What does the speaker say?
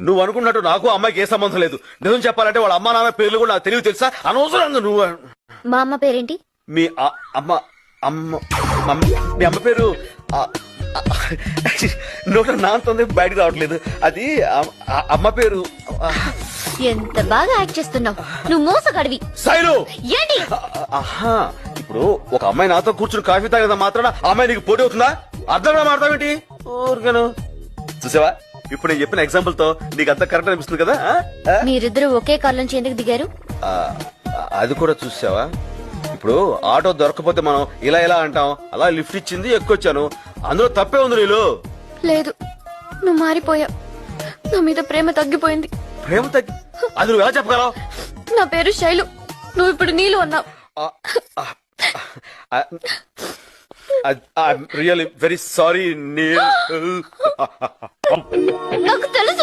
నువ్వు అనుకున్నట్టు నాకు అమ్మాయికి ఏ సంబంధం లేదు. నిజం చెప్పాలంటే వాళ్ళ అమ్మా నాన్న పేర్లు కూడా నాకు తెలివి తెలుసా? అనవసరంగా నువ్వు. మా అమ్మ పేరేంటి? మీ అమ్మ అమ్మ మీ అమ్మ పేరు నోట నాంతుంది బయటకు రావట్లేదు. అది అమ్మ పేరు. ఎంత బాగా యాక్ట్ చేస్తున్నావు నువ్వు, మోసగాడివి. శైలు ఏంటి? ఆహా, ఇప్పుడు ఒక అమ్మాయి నాతో కూర్చుని కాఫీ తాగేదా మాత్రాన ఆ అమ్మాయి నీకు పోటీ అవుతుందా? అర్థం మాట్లాడతావేంటి? ఊరికను చూసావా, ఇప్పుడు నేను చెప్పిన ఎగ్జాంపుల్ తో నీకు అంత కరెక్ట్ అనిపిస్తుంది కదా? మీరిద్దరు ఒకే కార్ నుంచి ఎందుకు దిగారు? అది కూడా చూసావా, ఇప్పుడు ఆటో దొరకపోతే మనం ఇలా ఇలా అంటాం, అలా లిఫ్ట్ ఇచ్చింది ఎక్కువచ్చాను. అందులో తప్పే ఉంది. నీళ్ళు లేదు, నువ్వు మారిపోయావు. నా మీద ప్రేమ తగ్గిపోయింది. ప్రేమ తగ్గి అది నువ్వు ఎలా చెప్పగలవు? నా పేరు శైలు, నువ్వు ఇప్పుడు నీళ్ళు అన్నావు. Really very sorry Neel. నాకు తెలుసు